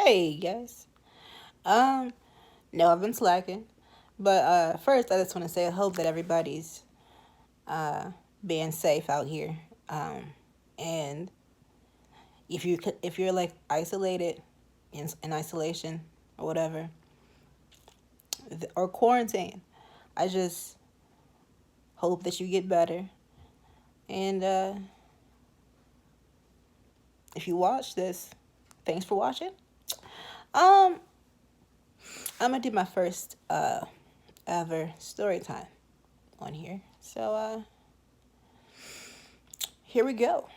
Hey guys. Um, no, I've been slacking. But first I just want to say I hope that everybody's uh being safe out here. And if you're like isolated in isolation or whatever, or quarantine, I just hope that you get better. And if you watch this, thanks for watching. Um, I'm gonna do my first ever story time on here. So here we go.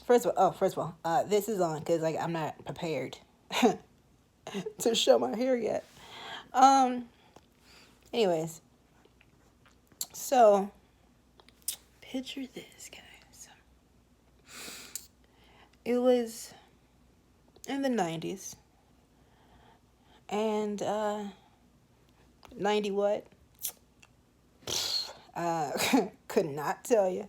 First of all, this is on because like I'm not prepared to show my hair yet. Um. Anyways, so picture this, guys. It was in the '90s, and 90 what? Uh, could not tell you.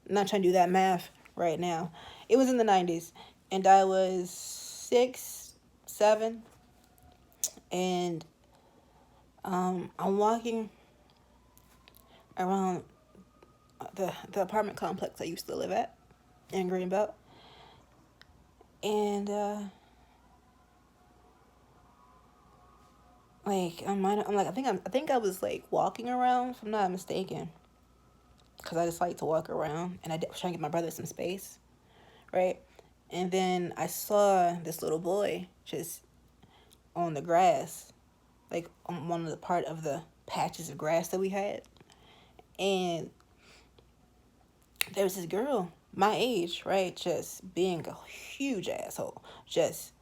I'm not trying to do that math right now. It was in the '90s, and I was 6, 7, and I'm walking around the apartment complex I used to live at in Greenbelt, and like I'm like I think I was like walking around, if I'm not mistaken, because I just like to walk around, and was trying to get my brother some space, right? And then I saw this little boy just on the grass, like on one of the part of the patches of grass that we had, and there was this girl my age, right, just being a huge asshole, just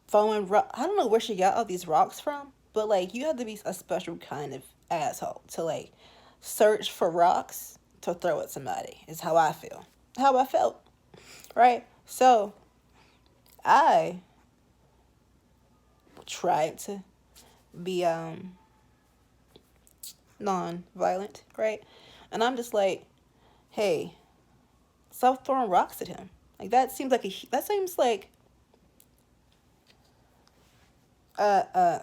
throwing rock. I don't know where she got all these rocks from, but like you have to be a special kind of asshole to like search for rocks to throw at somebody. Is how I feel. How I felt, right? So I tried to be non-violent, right? And I'm just like, hey, stop throwing rocks at him. Like that seems like uh uh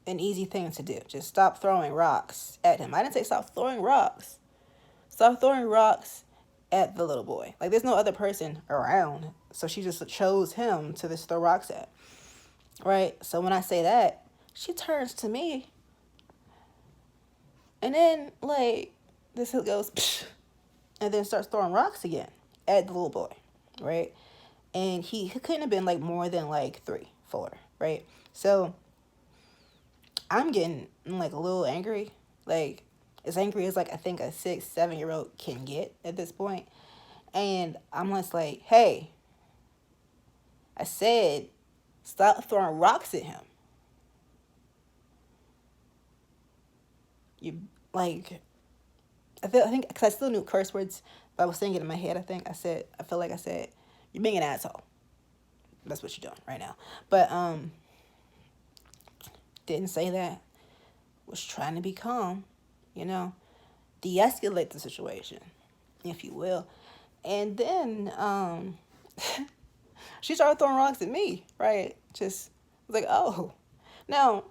an easy thing to do. Just stop throwing rocks at him. I didn't say stop throwing rocks. Stop throwing rocks at the little boy. Like there's no other person around. So she just chose him to just throw rocks at. Right? So when I say that, she turns to me and then like this goes psh, and then starts throwing rocks again at the little boy. Right? And he couldn't have been like more than like 3, 4, right? So I'm getting like a little angry, like as angry as like I think a 6, 7 year old can get at this point. And I'm just like, hey, I said, stop throwing rocks at him. You like, I think because I still knew curse words, but I was saying it in my head. I feel like I said, you're being an asshole. That's what you're doing right now. But didn't say that. Was trying to be calm, you know, de-escalate the situation, if you will. And then she started throwing rocks at me, right? Just was like, oh. Now,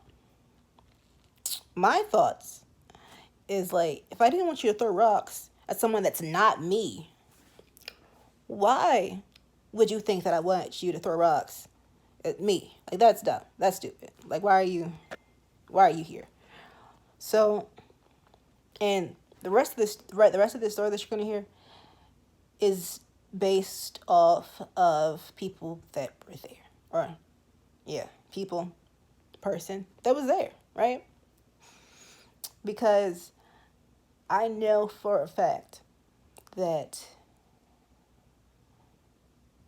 my thoughts is like, if I didn't want you to throw rocks at someone that's not me, why would you think that I want you to throw rocks at me? Like that's dumb. That's stupid. Like why are you here? So, and the rest of this story that you're gonna hear is based off of people that were there. Or yeah, person that was there, right? Because I know for a fact that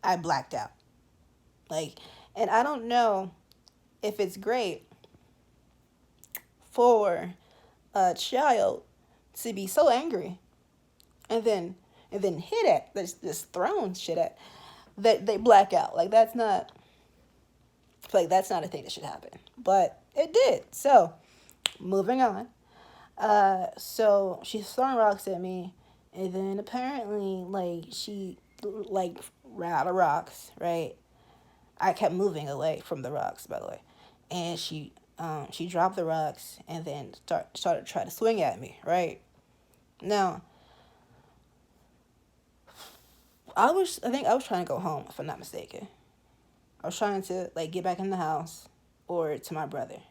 I blacked out. Like, and I don't know if it's great for a child to be so angry and then hit at this thrown shit at that they black out. Like that's not a thing that should happen. But it did. So moving on. So she's throwing rocks at me, and then apparently like she like ran out of rocks, right? I kept moving away from the rocks, by the way, and she dropped the rocks and then started trying to swing at me. Right now, I think I was trying to go home, if I'm not mistaken. I was trying to like get back in the house or to my brother,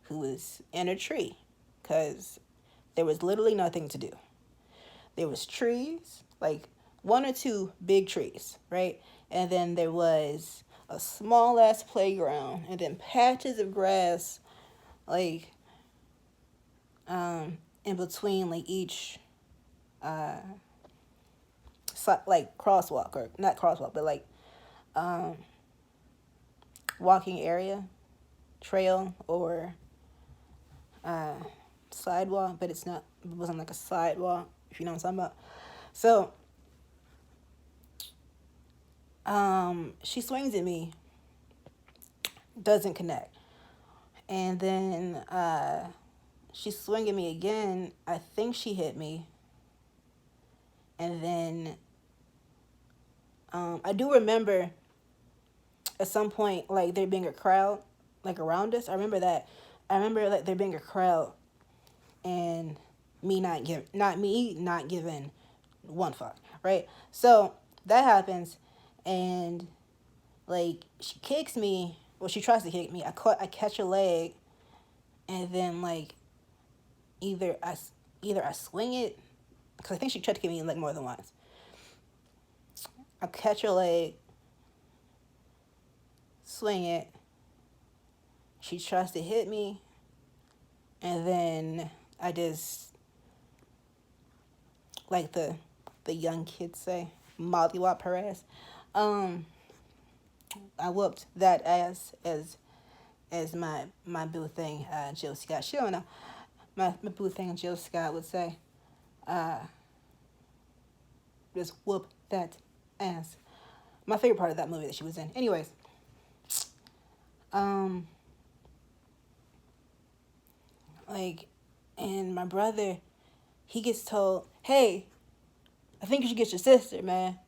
who was in a tree, because there was literally nothing to do. There was trees, like one or two big trees, right? And then there was a small ass playground, and then patches of grass, like in between like each uh like crosswalk, or not crosswalk, but like um walking area, trail, or uh sidewalk, but it wasn't like a sidewalk, if you know what I'm talking about. So she swings at me, doesn't connect. And then she swung at me again. I think she hit me. And then I do remember at some point like there being a crowd like around us. I remember that. I remember like there being a crowd and me not giving one fuck, right? So that happens, and like she kicks me. Well, she tries to kick me. I catch her leg, and then like either I either I swing it, because I think she tried to kick me like more than once. I catch her leg, swing it. She tries to hit me, and then I just, like the young kids say, mollywop her ass. Um, I whooped that ass, as my boo thing, Jill Scott. She don't know. My boo thing, Jill Scott would say, uh, just whoop that ass. My favorite part of that movie that she was in. Anyways, um, like, and my brother, he gets told, "Hey, I think you should get your sister, man."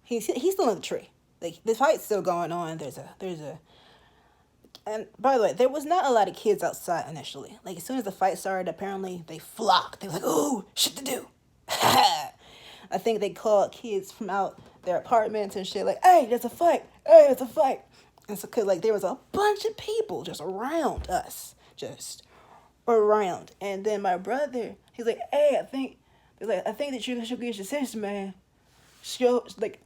He's still in the tree. Like the fight's still going on. There's a and by the way, there was not a lot of kids outside initially. Like as soon as the fight started, apparently they flocked. They were like, "Ooh, shit to do." I think they called kids from out their apartments and shit. Like, "Hey, there's a fight. Hey, there's a fight." And so, cause like there was a bunch of people just around us, just around. And then my brother, he's like, "Hey, I think that you should get your sister, man." She like,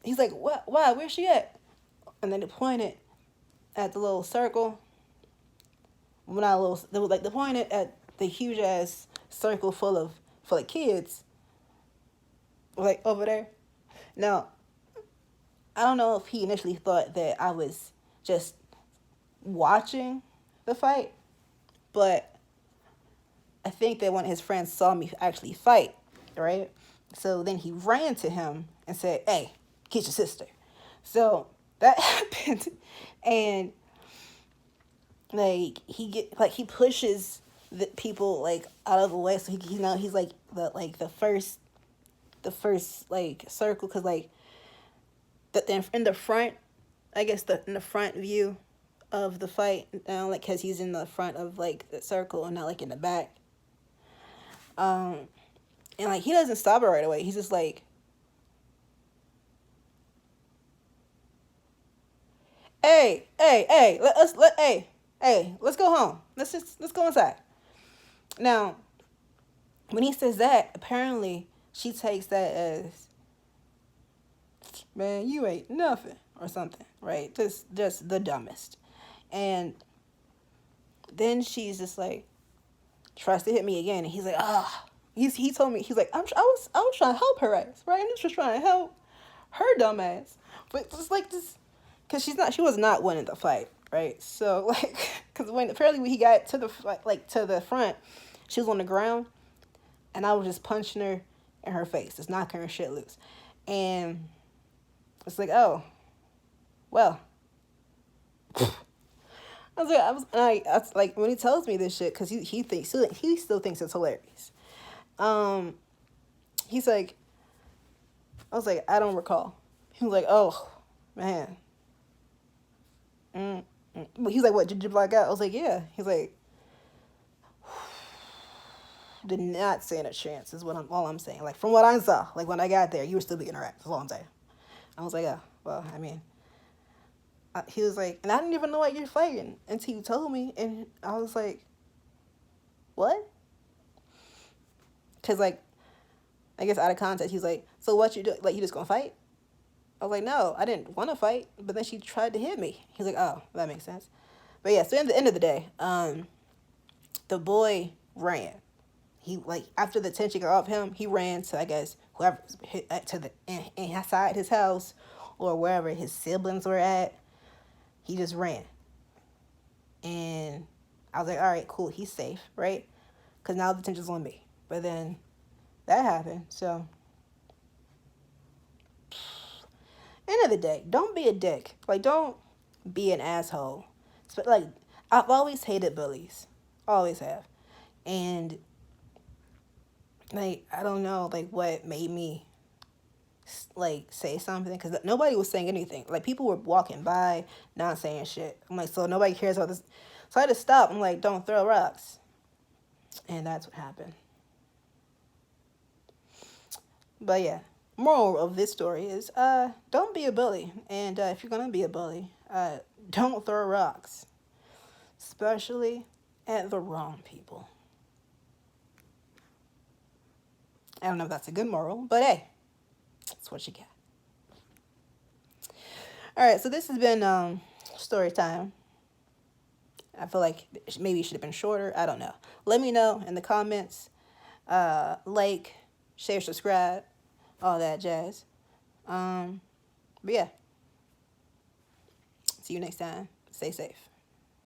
he's like, "What? Why? Where's she at?" And then they pointed at the little circle. Well, not a little. They were like they pointed at the huge ass circle full of kids, like over there. Now, I don't know if he initially thought that I was just watching the fight, but I think that one of his friends saw me actually fight, right? So then he ran to him and said, "Hey, get your sister." So that happened, and like he pushes the people like out of the way, so he's like the first like circle, because like in the front, I guess the in the front view of the fight now, like because he's in the front of like the circle and not like in the back. um and like he doesn't stop it right away. He's just like, hey, let's go home. Let's go inside. Now, when he says that, apparently she takes that as, "Man, you ain't nothing," or something, right? Just the dumbest. And then she's just like, tries to hit me again, and he's like, "Ah." He told me, he's like, I was trying to help her ass, right? I'm just trying to help her dumb ass, but just like this, because she was not winning the fight, right? So like, because when he got to the to the front, she was on the ground, and I was just punching her in her face, just knocking her shit loose, and it's like, oh, well. I was like, when he tells me this shit, because he still thinks it's hilarious. Um, he's like, I was like, "I don't recall." He was like, "Oh, man, But he's like, what, did you black out? I was like, yeah. He's like, did not stand a chance is what all I'm saying. Like, from what I saw, like, when I got there, you were still being interact. That's all I'm saying. I was like, oh, well, I mean, he was like, and I didn't even know what you're fighting until you told me. And I was like, what? Because, like, I guess out of context, he's like, so what you do? Like, you just gonna fight? I was like, no, I didn't want to fight. But then she tried to hit me. He's like, oh, that makes sense. But yeah, so at the end of the day, the boy ran. He, like, after the tension got off him, he ran to, I guess, whoever, to the inside his house or wherever his siblings were at. He just ran. And I was like, all right, cool, he's safe, right? Because now the tension's on me. But then that happened. So, end of the day, don't be a dick. Like, don't be an asshole. But, like, I've always hated bullies. Always have. And, like, I don't know, like, what made me, like, say something. Because nobody was saying anything. Like, people were walking by, not saying shit. I'm like, so nobody cares about this. So I had to stop. I'm like, don't throw rocks. And that's what happened. But yeah, moral of this story is don't be a bully. And if you're gonna be a bully, don't throw rocks, especially at the wrong people. I don't know if that's a good moral, but hey, that's what you get. All right, so this has been story time. I feel like maybe it should have been shorter. I don't know. Let me know in the comments. Like, share, subscribe, all that jazz. But yeah, see you next time. Stay safe.